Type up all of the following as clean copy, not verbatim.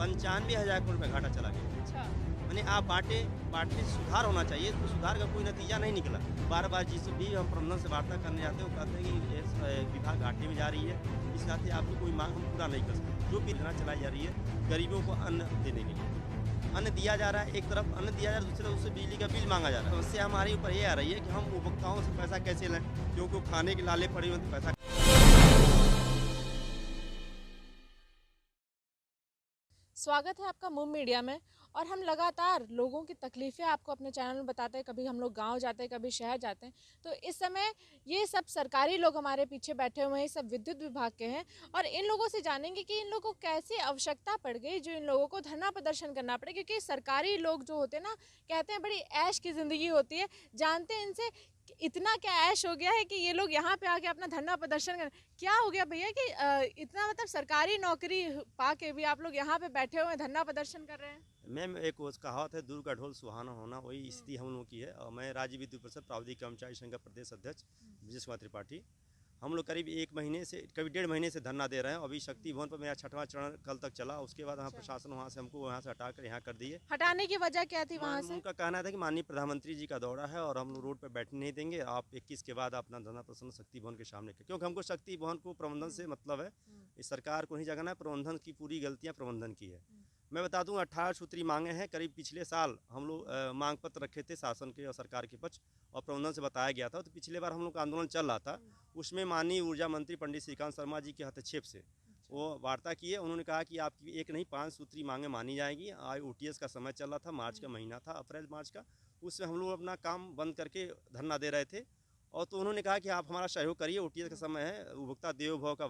95,000 करोड़ रुपये घाटा चला गया। अच्छा। मैंने आप बांटने से सुधार होना चाहिए, तो सुधार का कोई नतीजा नहीं निकला। बार बार जिस भी हम प्रबंधन से वार्ता करने जाते हैं वो कहते हैं कि ये विभाग घाटे में जा रही है, इस नाते आपकी कोई मांग हम पूरा नहीं कर सकते। जो भी योजना चलाई जा रही है गरीबों को अन्न देने के लिए, अन्न दिया जा रहा है, एक तरफ अन्न दिया जा रहा है, दूसरी तरफ उससे बिजली का बिल मांगा जा रहा है। समस्या हमारे ऊपर ये आ रही है कि हम उपभोक्ताओं से पैसा कैसे लें, क्योंकि खाने के लाले पड़े हुए पैसा। स्वागत है आपका मुंह मीडिया में। और हम लगातार लोगों की तकलीफ़ें आपको अपने चैनल में बताते हैं। कभी हम लोग गांव जाते हैं, कभी शहर जाते हैं। तो इस समय ये सब सरकारी लोग हमारे पीछे बैठे हुए हैं, सब विद्युत विभाग के हैं। और इन लोगों से जानेंगे कि इन लोगों को कैसी आवश्यकता पड़ गई जो इन लोगों को धरना प्रदर्शन करना पड़े। क्योंकि सरकारी लोग जो होते हैं ना, कहते हैं बड़ी ऐश की ज़िंदगी होती है। जानते हैं इनसे इतना क्या ऐश हो गया है कि ये लोग यहाँ पे आके अपना धरना प्रदर्शन कर। क्या हो गया भैया कि इतना मतलब सरकारी नौकरी पा के भी आप लोग यहाँ पे बैठे हुए धरना प्रदर्शन कर रहे हैं? मैम, एक वो कहावत है, दूर का ढोल सुहाना होना, वही स्थिति हम लोगों की है। और मैं राज्य विद्युत परिषद प्राविधिक कर्मचारी संघ का प्रदेश अध्यक्ष ब्रजेश कुमार त्रिपाठी। हम लोग करीब 1 महीने से, करीब 1.5 महीने से धरना दे रहे हैं। अभी शक्ति भवन पर मेरा 6वां चरण कल तक चला। उसके बाद वहाँ प्रशासन वहाँ से हमको वहाँ से हटाकर यहाँ कर दिए। हटाने की वजह क्या थी वहाँ से? उनका कहना था कि माननीय प्रधानमंत्री जी का दौरा है और हम लोग रोड पर बैठने नहीं देंगे, आप 21 के बाद अपना धरना प्रदर्शन शक्ति भवन के सामने करें। क्योंकि हमको शक्ति भवन को प्रबंधन से मतलब है, इस सरकार को नहीं जगाना है। प्रबंधन की पूरी गलतियाँ प्रबंधन की है। मैं बता दूं, 18 सूत्री मांगे हैं। करीब पिछले साल हम लोग मांग पत्र रखे थे शासन के और सरकार के पक्ष, और प्रबंधन से बताया गया था। तो पिछले बार हम लोग का आंदोलन चल रहा था, उसमें माननीय ऊर्जा मंत्री पंडित श्रीकांत शर्मा जी के हस्तक्षेप से वो वार्ता किए। उन्होंने कहा कि आपकी एक नहीं 5 सूत्री मांगे मानी जाएगी। OTS का समय चल रहा था, मार्च का महीना था, अप्रैल मार्च का। उसमें हम लोग अपना काम बंद करके धरना दे रहे थे। और तो उन्होंने कहा कि आप हमारा सहयोग करिए, OTS का समय है, उपभोक्ता देवो भव का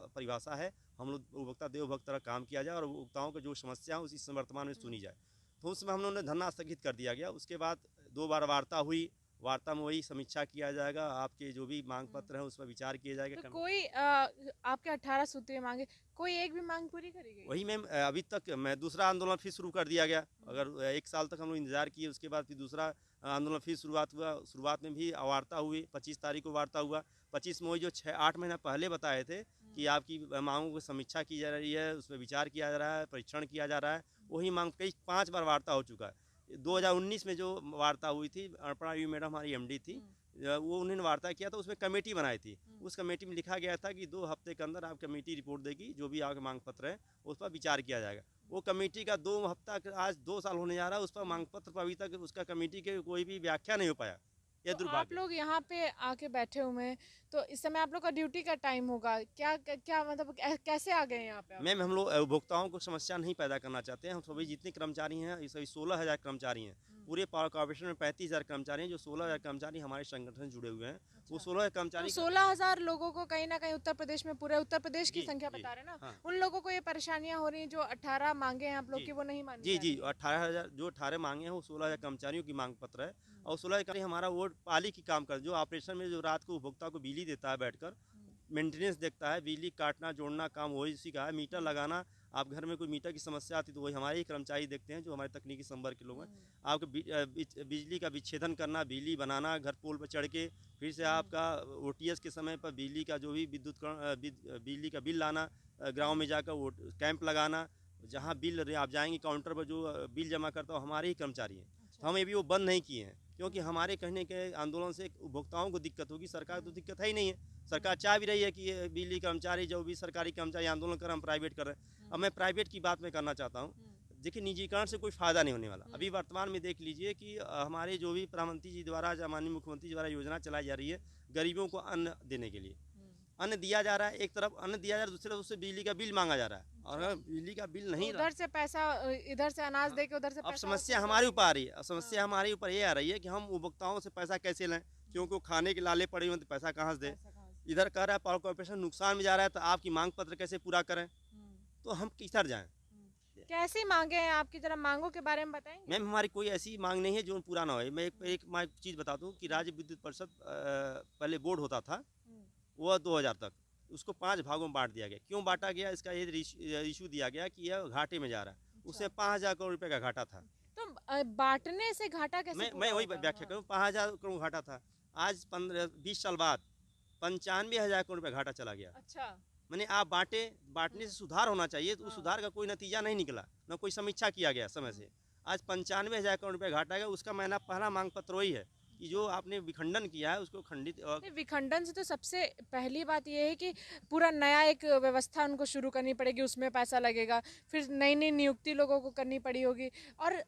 परिभाषा है, हम लोग उपभोक्ता देवो भव की तरह काम किया जाए और उपभोक्ताओं को जो समस्या है उसी वर्तमान में सुनी जाए। तो उसमें हम लोगों ने धरना स्थगित कर दिया गया। उसके बाद 2 बार वार्ता हुई। वार्ता में वही समीक्षा किया जाएगा, आपके जो भी मांग पत्र हैं उस पर विचार किया जाएगा। तो कोई आपके 18 सूत्री मांगे, कोई एक भी मांग पूरी करी गई? वही मैम, अभी तक मैं दूसरा आंदोलन फिर शुरू कर दिया गया। अगर 1 साल तक हम लोग इंतजार किए, उसके बाद फिर दूसरा आंदोलन फिर शुरुआत हुआ। शुरुआत में भी वार्ता हुई, 25 तारीख को वार्ता हुआ। 25 में वही जो 6-8 महीना पहले बताए थे कि आपकी मांगों की समीक्षा की जा रही है, उस पर विचार किया जा रहा है, परीक्षण किया जा रहा है, वही मांग कई 5 बार वार्ता हो चुका है। 2019 में जो वार्ता हुई थी, अर्पणा यू मैडम हमारी MD थी, वो उन्होंने वार्ता किया था, उसमें कमेटी बनाई थी। उस कमेटी में लिखा गया था कि 2 हफ्ते के अंदर आप कमेटी रिपोर्ट देगी, जो भी आपके मांग पत्र है उस पर विचार किया जाएगा। वो कमेटी का 2 हफ्ता, आज 2 साल होने जा रहा है, उस पर मांग पत्र पर अभी तक उसका कमेटी के कोई भी व्याख्या नहीं हो पाया। ये तो आप दुर्भाग्य। लोग यहाँ पे आके बैठे हुए हैं, तो इस समय आप लोग का ड्यूटी का टाइम होगा क्या? क्या मतलब कैसे आ गए यहाँ पे आप? मैम, हम लोग उपभोक्ताओं को समस्या नहीं पैदा करना चाहते हैं। हम सभी जितने कर्मचारी हैं, ये सभी 16,000 कर्मचारी हैं। पूरे पावर कॉर्पोरेशन में 35,000 कर्मचारी हैं। जो 16,000 कर्मचारी हमारे संगठन से जुड़े हुए हैं, वो 16,000 तो कर्मचारी 16,000 लोगों को कहीं ना कहीं उत्तर प्रदेश में, पूरे उत्तर प्रदेश की जी, संख्या जी, बता रहे हैं ना, हाँ। उन लोगों को ये परेशानियां हो रही हैं जो 18 मांगे हैं आप लोग जी, की, वो नहीं मानी जी, जा जी, रही। 18,000 जो 18 मांगे हैं वो 16,000 कर्मचारियों की मांग पत्र है। और 16,000 हमारा वो पाली की काम कर, जो ऑपरेशन में जो रात को उपभोक्ता को बिजली देता है, बैठकर मेंटेनेंस देखता है, बिजली काटना जोड़ना काम वही उसी का है। मीटर लगाना, आप घर में कोई मीटर की समस्या आती तो वही हमारे ही कर्मचारी देखते हैं, जो हमारे तकनीकी संवर्ग के लोग हैं। आपके बिजली का विच्छेदन करना, बिजली बनाना, घर पोल पर चढ़ के, फिर से आपका OTS के समय पर बिजली का जो भी बिजली का बिल लाना, गाँव में जाकर वो कैंप लगाना, जहाँ बिल आप जाएंगे काउंटर पर जो बिल जमा करता हो हमारे ही कर्मचारी हैं। तो हम ये भी वो बंद नहीं किए हैं, क्योंकि हमारे कहने के आंदोलन से उपभोक्ताओं को दिक्कत होगी, सरकार को तो दिक्कत है ही नहीं है। सरकार चाह भी रही है कि ये बिजली कर्मचारी, जो भी सरकारी कर्मचारी आंदोलन कर, हम प्राइवेट कर रहे हैं। अब मैं प्राइवेट की बात मैं करना चाहता हूँ। देखिए, निजीकरण से कोई फ़ायदा नहीं होने वाला। अभी वर्तमान में देख लीजिए कि हमारे जो भी प्रधानमंत्री जी द्वारा, माननीय मुख्यमंत्री जी द्वारा योजना चलाई जा रही है गरीबों को अन्न देने के लिए। अन्न दिया जा रहा है, एक तरफ अन्न दिया जा रहा है, दूसरी तरफ उससे बिजली का बिल मांगा जा रहा है। और अगर बिजली का बिल नहीं, उधर से पैसा, इधर से अनाज दे के उधर से अब पैसा समस्या वसूल हमारे करेंगे। ऊपर आ रही है। समस्या हमारे ऊपर ये आ रही है कि हम उपभोक्ताओं से पैसा कैसे लें, क्योंकि वो खाने के लाले पड़े हुए हैं, तो पैसा कहाँ से दें। पैसा कहाँ से? इधर कह रहा है पावर कॉर्पोरेशन नुकसान में जा रहा है, तो आपकी मांग पत्र कैसे पूरा करें, तो हम किधर जाएं। कैसी मांगे हैं आपकी, जरा मांगों के बारे में बताएंगे? मैम, हमारी कोई ऐसी मांग नहीं है जो पूरा ना हो। मैं एक चीज़ बता दूं कि राज्य विद्युत परिषद पहले बोर्ड होता था, वो 2000 तक, उसको 5 भागों में बांट दिया गया। क्यों बांटा गया, इसका ये इशू दिया गया कि यह घाटे में जा रहा है। उससे 5,000 करोड़ रुपए का घाटा था। तो बांटने से घाटा कैसे मैं पूरा वही होगा? व्याख्या करूँ, 5,000 करोड़ घाटा था। आज 15-20 साल बाद 95,000 करोड़ रुपये घाटा चला गया। अच्छा। मैंने आप बांटने से सुधार होना चाहिए, तो उस सुधार का कोई नतीजा नहीं निकला, न कोई समीक्षा किया गया समय से। आज 95,000 करोड़ रुपये घाटा गया, उसका मैंने पहला मांग पत्र वही है कि जो आपने विखंडन किया है उसको खंडित नहीं, विखंडन से तो सबसे पहली बात यह है कि पूरा नया एक व्यवस्था उनको शुरू करनी पड़ेगी, उसमें पैसा लगेगा, फिर नई नई नियुक्ति लोगों को करनी पड़ी होगी, और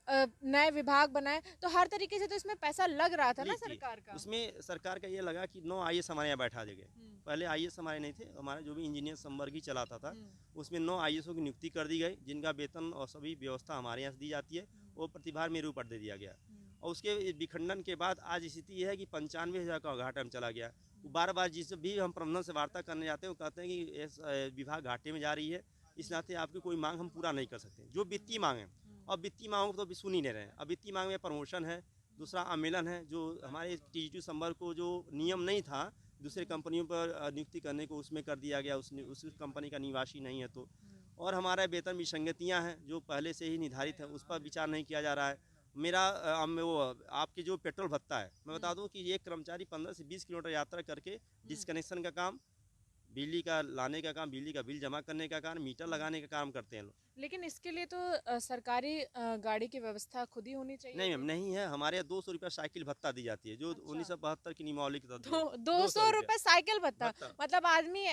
नए विभाग बनाए, तो हर तरीके से तो इसमें पैसा लग रहा था ना सरकार का। उसमें सरकार का ये लगा कि 9 IAS हमारे यहाँ बैठा देंगे। पहले IAS हमारे नहीं थे, हमारा जो भी इंजीनियर संवर्ग ही चलाता था, उसमें 9 IAS की नियुक्ति कर दी गई, जिनका वेतन और सभी व्यवस्था हमारे यहाँ से दी जाती है, वो प्रतिभार मेरे ऊपर दे दिया गया। और उसके विखंडन के बाद आज स्थिति यह है कि 95,000 का घाटा में चला गया। बार बार जिस भी हम प्रबंधन से वार्ता करने जाते हैं, वो कहते हैं कि विभाग घाटे में जा रही है, इस नाते आपकी कोई मांग हम पूरा नहीं कर सकते। जो वित्तीय मांग है, अब वित्तीय मांगों को तो अभी सुन ही नहीं रहे हैं। अब वित्तीय मांग में प्रमोशन है, दूसरा आमेलन है, जो हमारे TGT संवर्ग को जो नियम नहीं था दूसरे कंपनियों पर नियुक्ति करने को, उसमें कर दिया गया, उस कंपनी का निवासी नहीं है तो। और हमारा वेतन विसंगतियाँ हैं जो पहले से ही निर्धारित है, उस पर विचार नहीं किया जा रहा है। मेरा वो आपके जो पेट्रोल भत्ता है, मैं बता दूं कि एक कर्मचारी 15 से 20 किलोमीटर यात्रा करके डिस्कनेक्शन का काम, बिजली का लाने का काम, बिजली का बिल जमा करने का काम, मीटर लगाने का काम करते हैं लोग। लेकिन इसके लिए तो सरकारी गाड़ी की व्यवस्था खुद ही होनी चाहिए। नहीं मैम, नहीं है। हमारे यहाँ 200 रुपया साइकिल भत्ता दी जाती है, जो 1972 की नियमावली के तहत 200 रुपए साइकिल भत्ता, मतलब आदमी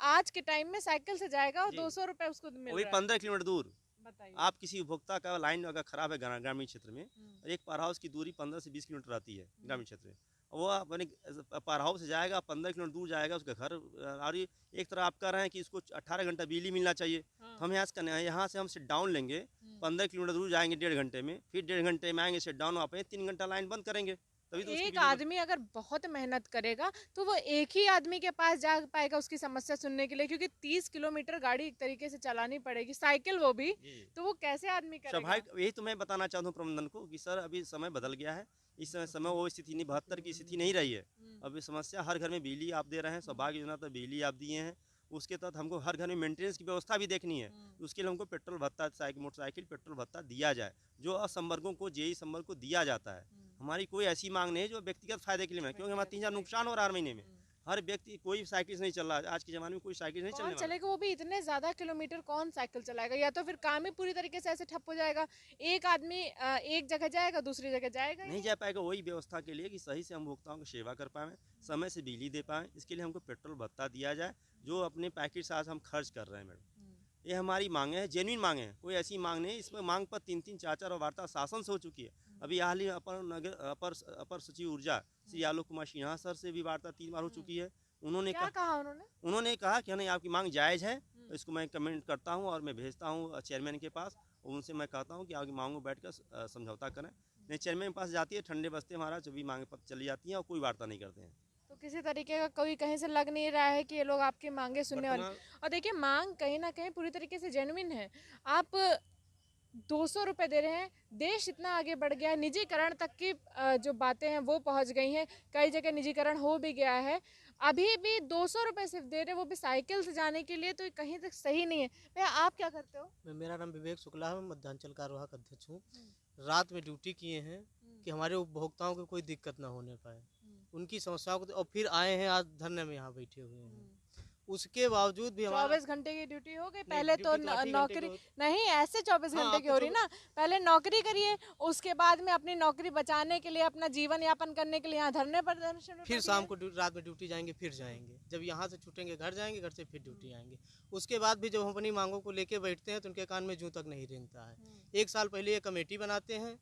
आज के टाइम में साइकिल से जाएगा और 200 रुपए उसको मिल वही रहा है। 15 किलोमीटर दूर। बताइए। आप किसी उपभोक्ता का लाइन अगर खराब है ग्रामीण क्षेत्र में, एक पावर हाउस की दूरी 15 से 20 किलोमीटर रहती है ग्रामीण क्षेत्र में, वो अपने पावर हाउस से जाएगा, 15 किलोमीटर दूर जाएगा उसका घर। और एक तरह आप कह रहे हैं कि इसको 18 घंटा बिजली मिलना चाहिए, तो हम यहाँ से हम सेट डाउन लेंगे, 15 किलोमीटर दूर जाएंगे 1.5 घंटे में, फिर 1.5 घंटे में आएंगे सेट डाउन, वापस 3 घंटा लाइन बंद करेंगे। तभी तो एक आदमी अगर बहुत मेहनत करेगा तो वो एक ही आदमी के पास जा पाएगा उसकी समस्या सुनने के लिए, क्योंकि 30 किलोमीटर गाड़ी एक तरीके से चलानी पड़ेगी, साइकिल वो भी, तो वो कैसे आदमी करेगा? स्वाभाविक, यही तो मैं बताना चाहता हूँ प्रबंधन को कि सर अभी समय बदल गया है, इस समय वो स्थिति नहीं, 72 की स्थिति नहीं रही है। अभी समस्या हर घर में बिजली आप दे रहे हैं, सौभाग्य योजना तो बिजली आप दिए हैं, उसके तहत हमको हर घर में मेंटेनेंस की व्यवस्था भी देखनी है। उसके लिए हमको पेट्रोल भत्ता, मोटरसाइकिल पेट्रोल भत्ता दिया जाए, जो असंवर्गों को, JE संवर्ग को दिया जाता है। हमारी कोई ऐसी मांग नहीं है जो व्यक्तिगत फायदे के लिए है, क्योंकि हमारा 3,000 नुकसान हो रहा है हर महीने में। हर व्यक्ति, कोई साइकिल से नहीं चल रहा है आज के ज़माने में, कोई साइकिल नहीं कौन चलेगा? वो भी इतने ज़्यादा किलोमीटर कौन साइकिल चलाएगा? या तो फिर काम ही पूरी तरीके से ऐसे ठप हो जाएगा, एक आदमी एक जगह जाएगा दूसरी जगह जाएगा नहीं जा पाएगा। वही व्यवस्था के लिए कि सही से हम उपभोक्ताओं की सेवा कर पाएँ, समय से बिजली दे पाएँ, इसके लिए हमको पेट्रोल भत्ता दिया जाए, जो अपने पैकेट से आज हम खर्च कर रहे हैं मैडम। ये हमारी मांगे हैं, जेन्युइन मांगे हैं, कोई ऐसी मांग नहीं। इसमें मांग पर 3-3, 4-4 वार्ता शासन से हो चुकी है। अभी हाल ही अपर सचिव ऊर्जा श्री आलोक कुमार सिन्हा सर से भी वार्ता 3 बार हो चुकी है। उन्होंने क्या कहा? उन्होंने कहा कि नहीं, आपकी मांग जायज़ है, तो इसको मैं कमेंट करता हूँ और मैं भेजता हूँ चेयरमैन के पास, और उनसे मैं कहता हूँ कि आपकी मांगों बैठ कर समझौता करें। नहीं, चेयरमैन के पास जाती है, ठंडे बस्ते हमारा जो भी मांगे पत्र चली जाती हैं और कोई वार्ता नहीं करते हैं। तो किसी तरीके का कोई कहीं से लग नहीं रहा है कि ये लोग आपकी मांगे सुनने वाले। और देखिए, मांग कहीं ना कहीं पूरी तरीके से जेन्युइन है। आप 200 रुपए दे रहे हैं, देश इतना आगे बढ़ गया है, निजीकरण तक की जो बातें हैं वो पहुंच गई हैं, कई जगह निजीकरण हो भी गया है, अभी भी 200 रुपए सिर्फ दे रहे, वो भी साइकिल से जाने के लिए, तो कहीं तक सही नहीं है। भैया आप क्या करते हो? मेरा नाम विवेक शुक्ला है, मैं मध्यांचल कार्यवाहक अध्यक्ष हूँ। रात में ड्यूटी किए हैं कि हमारे उपभोक्ताओं को कोई दिक्कत ना होने पाए, उनकी समस्याओं को, और फिर आए हैं आज धरने में यहाँ बैठे हुए हैं। उसके बावजूद भी 24 घंटे की ड्यूटी हो गई। पहले तो नौकरी नहीं, ऐसे 24 घंटे की हो रही ना, पहले नौकरी करिए, उसके बाद में अपनी नौकरी बचाने के लिए, अपना जीवन यापन करने के लिए यहाँ धरने प्रदर्शन, फिर शाम को रात में ड्यूटी जाएंगे, फिर जाएंगे, जब यहाँ से छूटेंगे घर जाएंगे, घर से फिर ड्यूटी आएंगे। उसके बाद भी जब हम अपनी मांगों को लेके बैठते हैं तो उनके कान में जूं तक नहीं रेंगता है। 1 साल पहले ये कमेटी बनाते हैं,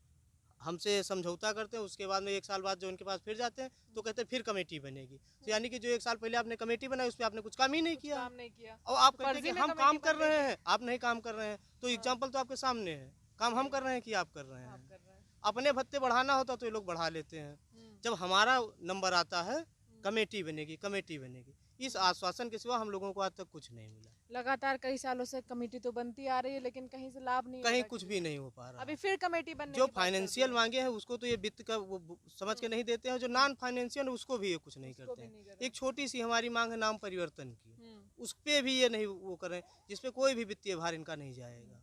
हमसे समझौता करते हैं, उसके बाद में 1 साल बाद जो उनके पास फिर जाते हैं तो कहते हैं फिर कमेटी बनेगी। तो यानी कि जो 1 साल पहले आपने कमेटी बनाई उस पर आपने कुछ काम ही नहीं किया। और आप कहते हैं कि हम काम कर रहे हैं, आप नहीं काम कर रहे हैं। तो एग्जाम्पल तो आपके सामने है, काम हम कर रहे हैं कि आप कर रहे हैं। अपने भत्ते बढ़ाना होता तो ये लोग बढ़ा लेते हैं। जब हमारा नंबर आता है कमेटी बनेगी, कमेटी बनेगी, इस आश्वासन के सिवा हम लोगों को आज तक कुछ नहीं मिला। लगातार कई सालों से कमेटी तो बनती आ रही है, लेकिन कहीं से लाभ नहीं, कहीं कुछ भी नहीं हो पा रहा। अभी फिर कमेटी बनने जो फाइनेंशियल मांगे हैं उसको तो ये वित्त का वो समझ के नहीं देते हैं, जो नॉन फाइनेंशियल उसको भी ये कुछ नहीं करते हैं। एक छोटी सी हमारी मांग है नाम परिवर्तन की, उस पे भी ये नहीं वो करें, जिसपे कोई भी वित्तीय भार इनका नहीं जाएगा।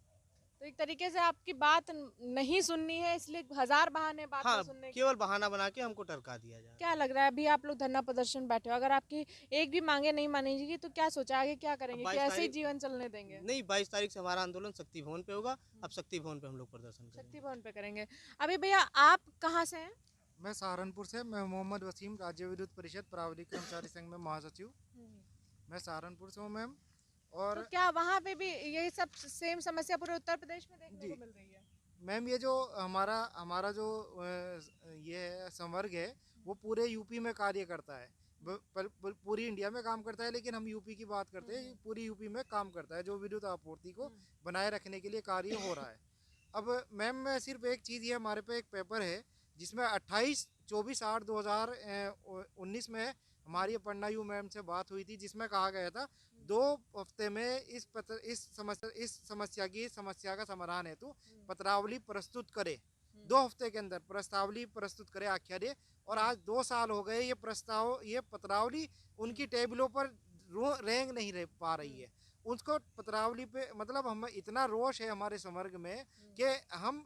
तो एक तरीके से आपकी बात नहीं सुननी है, इसलिए हजार बहाने बात हाँ, नहीं सुनने के। केवल बहाना बना के हमको टरका दिया जा रहा क्या लग रहा है अभी आप लोग धरना प्रदर्शन बैठे हो, अगर आपकी एक भी मांगे नहीं मानी जाएगी तो क्या सोचा आगे क्या करेंगे, कि 22 ऐसे ही तारीख जीवन चलने देंगे? है। नहीं, 22 तारीख से हमारा आंदोलन शक्ति भवन पे होगा। अब शक्ति भवन पे हम लोग प्रदर्शन शक्ति करेंगे। भवन पे करेंगे। अभी भैया आप कहाँ से हैं? मैं सहारनपुर से, मैं मोहम्मद वसीम, राज्य विद्युत परिषद प्राविधिक कर्मचारी संघ में महासचिव। मैं सहारनपुर से हूँ मैम। तो और क्या वहाँ पे भी यही सब सेम समस्या पूरे उत्तर प्रदेश में देखने जी। को मिल रही है? मैम ये जो हमारा हमारा जो ये है संवर्ग है वो पूरे यूपी में कार्य करता है। पूरी इंडिया में काम करता है, लेकिन हम यूपी की बात करते हैं। पूरी यूपी में काम करता है, जो विद्युत आपूर्ति को बनाए रखने के लिए कार्य हो रहा है। अब मैम मैं सिर्फ एक चीज़, ये हमारे पे एक पेपर है जिसमें 28/24/8/2019 में हमारी अपर्णा यू मैम से बात हुई थी, जिसमें कहा गया था 2 हफ्ते में इस समस्या का समाधान हेतु पत्रावली प्रस्तुत करे। 2 हफ्ते के अंदर प्रस्तावली प्रस्तुत करे आख्या दे। और आज 2 साल हो गए, ये पत्रावली उनकी टेबलों पर रेंग नहीं रह पा रही है। उसको पत्रावली पे मतलब हम इतना रोष है हमारे संवर्ग में कि हम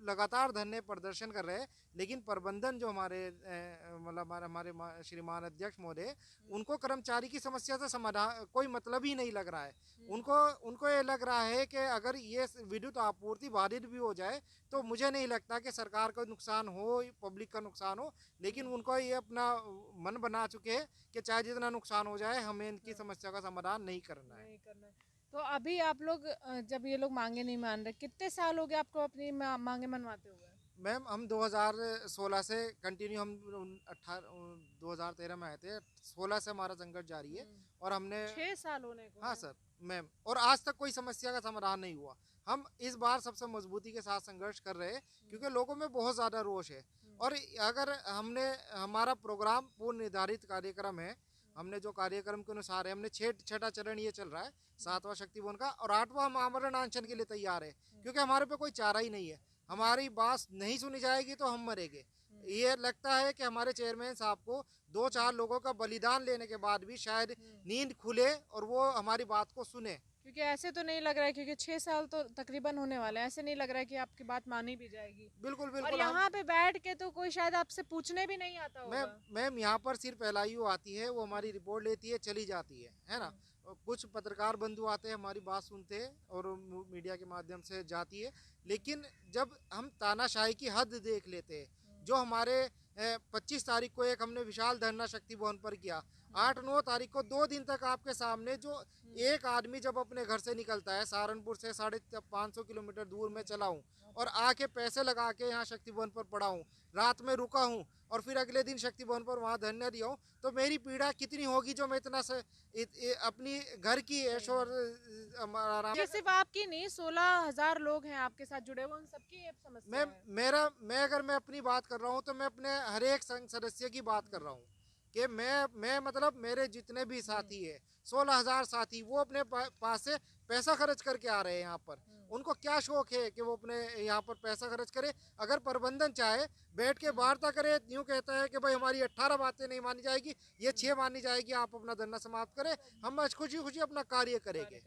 लगातार धरने प्रदर्शन कर रहे हैं, लेकिन प्रबंधन जो हमारे मतलब हमारे श्रीमान अध्यक्ष महोदय, उनको कर्मचारी की समस्या से समाधान कोई मतलब ही नहीं लग रहा है। उनको ये लग रहा है कि अगर ये विद्युत आपूर्ति बाधित भी हो जाए तो मुझे नहीं लगता कि सरकार का नुकसान हो, पब्लिक का नुकसान हो, लेकिन उनको ये अपना मन बना चुके हैं कि चाहे जितना नुकसान हो जाए हमें इनकी समस्या का समाधान नहीं करना है। तो अभी आप लोग जब ये लोग मांगे नहीं मान रहे, कितने साल हो गए आपको अपनी मांगे मनवाते हुए? मैम हम 2016 से कंटिन्यू, हम 2013 में आए थे, 16 से हमारा संघर्ष जारी है। और हमने 6 साल होने को। हाँ सर मैम, और आज तक कोई समस्या का समाधान नहीं हुआ। हम इस बार सबसे मजबूती के साथ संघर्ष कर रहे हैं, क्योंकि लोगों में बहुत ज़्यादा रोष है। और अगर हमारा प्रोग्राम पूर्व निर्धारित कार्यक्रम है, हमने जो कार्यक्रम के अनुसार है, हमने छठा चरण ये चल रहा है 7वां शक्ति भवन का, और 8वां हम आमरण अनशन के लिए तैयार है, क्योंकि हमारे पे कोई चारा ही नहीं है। हमारी बात नहीं सुनी जाएगी तो हम मरेंगे। ये लगता है कि हमारे चेयरमैन साहब को 2-4 लोगों का बलिदान लेने के बाद भी शायद नींद खुले और वो हमारी बात को सुने। क्योंकि ऐसे तो नहीं लग रहा है, क्योंकि 6 साल तो तकरीबन होने वाले हैं, ऐसे नहीं लग रहा है कि आपकी बात मानी भी जाएगी। बिल्कुल और बिल्कुल। यहाँ पे बैठ के तो कोई शायद आपसे पूछने भी नहीं आता होगा। मैम यहाँ पर सिर्फ LIU आती है, वो हमारी रिपोर्ट लेती है, चली जाती है ना। कुछ पत्रकार बंधु आते हैं, हमारी बात सुनते हैं और मीडिया के माध्यम से जाती है। लेकिन जब हम तानाशाही की हद देख लेते हैं, जो हमारे 25 तारीख को एक हमने विशाल धरना शक्ति भवन पर किया, 8-9 तारीख को 2 दिन तक आपके सामने जो एक आदमी जब अपने घर से निकलता है, सहारनपुर से 550 किलोमीटर दूर में चला हूँ और आके पैसे लगा के यहाँ शक्ति भवन पर पड़ा हूँ, रात में रुका हूँ और फिर अगले दिन शक्ति भवन पर वहाँ धरना दिया हूँ, तो मेरी पीड़ा कितनी होगी जो मैं इतना से अपनी घर की ऐश और ये सिर्फ आपकी नहीं, 16,000 लोग हैं आपके साथ जुड़े हुए, उन सबकी ये समस्या है। मैं अपनी बात कर रहा हूँ तो मैं अपने हर एक संघ सदस्य की बात कर रहा हूँ कि मैं मतलब मेरे जितने भी साथी है, 16,000 साथी, वो अपने पास से पैसा खर्च करके आ रहे हैं यहाँ पर। उनको क्या शौक है कि वो अपने यहाँ पर पैसा खर्च करे। अगर प्रबंधन चाहे बैठ के वार्ता करे, यूँ कहता है कि भाई हमारी 18 बातें नहीं मानी जाएगी, ये 6 मानी जाएगी, आप अपना धरना समाप्त करें, हम आज खुशी खुशी अपना कार्य करेंगे।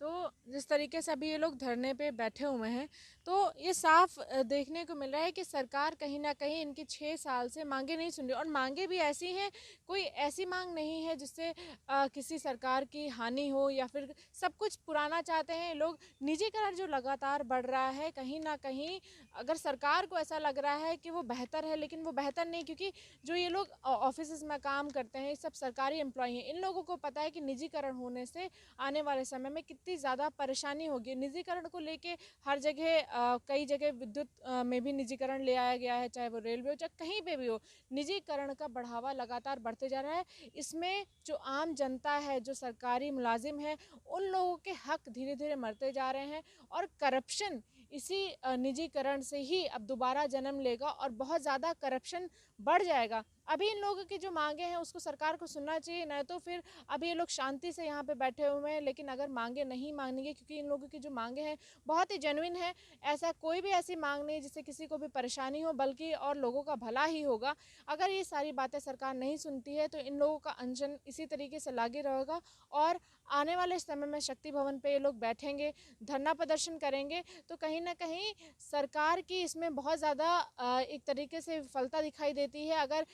तो जिस तरीके से अभी ये लोग धरने पे बैठे हुए हैं, तो ये साफ देखने को मिल रहा है कि सरकार कहीं ना कहीं इनकी 6 साल से मांगे नहीं सुन रही। और मांगे भी ऐसी हैं, कोई ऐसी मांग नहीं है जिससे किसी सरकार की हानि हो या फिर सब कुछ पुराना चाहते हैं लोग। निजीकरण जो लगातार बढ़ रहा है, कहीं ना कहीं अगर सरकार को ऐसा लग रहा है कि वो बेहतर है, लेकिन वो बेहतर नहीं, क्योंकि जो ये लोग ऑफिस में काम करते हैं, ये सब सरकारी एम्प्लॉय हैं, इन लोगों को पता है कि निजीकरण होने से आने वाले समय में कितनी ज़्यादा परेशानी होगी। निजीकरण को लेके हर जगह कई जगह विद्युत में भी निजीकरण ले आया गया है, चाहे वो रेलवे हो चाहे कहीं पे भी हो, निजीकरण का बढ़ावा लगातार बढ़ते जा रहा है। इसमें जो आम जनता है, जो सरकारी मुलाजिम है, उन लोगों के हक धीरे धीरे मरते जा रहे हैं। और करप्शन इसी निजीकरण से ही अब दोबारा जन्म लेगा और बहुत ज़्यादा करप्शन बढ़ जाएगा। अभी इन लोगों की जो मांगे हैं उसको सरकार को सुनना चाहिए, नहीं तो फिर अभी ये लोग शांति से यहाँ पे बैठे हुए हैं, लेकिन अगर मांगे नहीं मानेंगे, क्योंकि इन लोगों की जो मांगे हैं बहुत ही जेन्युइन है, ऐसा कोई भी ऐसी मांग नहीं जिससे किसी को भी परेशानी हो, बल्कि और लोगों का भला ही होगा। अगर ये सारी बातें सरकार नहीं सुनती है तो इन लोगों का अनशन इसी तरीके से लागे रहेगा और आने वाले समय में शक्ति भवन पे ये लोग बैठेंगे, धरना प्रदर्शन करेंगे, तो कहीं ना कहीं सरकार की इसमें बहुत ज़्यादा एक तरीके से विफलता दिखाई देती है। अगर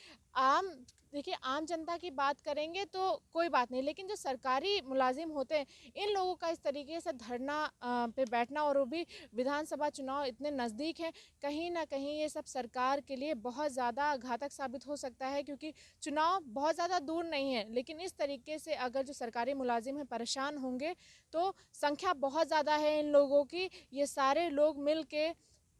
देखिए आम जनता की बात करेंगे तो कोई बात नहीं, लेकिन जो सरकारी मुलाजिम होते हैं इन लोगों का इस तरीके से धरना पे बैठना, और वो भी विधानसभा चुनाव इतने नज़दीक हैं, कहीं ना कहीं ये सब सरकार के लिए बहुत ज़्यादा घातक साबित हो सकता है, क्योंकि चुनाव बहुत ज़्यादा दूर नहीं है। लेकिन इस तरीके से अगर जो सरकारी मुलाजिम हैं परेशान होंगे तो संख्या बहुत ज़्यादा है इन लोगों की, ये सारे लोग मिल के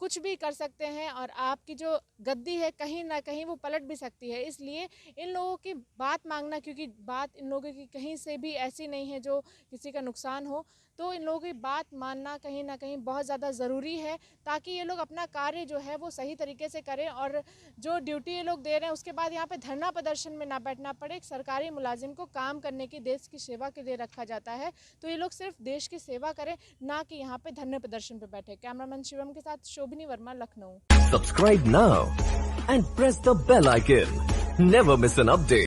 कुछ भी कर सकते हैं और आपकी जो गद्दी है कहीं ना कहीं वो पलट भी सकती है। इसलिए इन लोगों की बात मांगना, क्योंकि बात इन लोगों की कहीं से भी ऐसी नहीं है जो किसी का नुकसान हो, तो इन लोगों की बात मानना कहीं ना कहीं बहुत ज़्यादा ज़रूरी है, ताकि ये लोग अपना कार्य जो है वो सही तरीके से करें और जो ड्यूटी ये लोग दे रहे हैं उसके बाद यहाँ पे धरना प्रदर्शन में ना बैठना पड़े। एक सरकारी मुलाजिम को काम करने की, देश की सेवा के लिए रखा जाता है, तो ये लोग सिर्फ देश की सेवा करें, ना कि यहाँ पे धरने प्रदर्शन पे बैठे। कैमरामैन शिवम के साथ शोभिनी Verma, Lucknow. Subscribe now and press the bell icon. Never miss an update.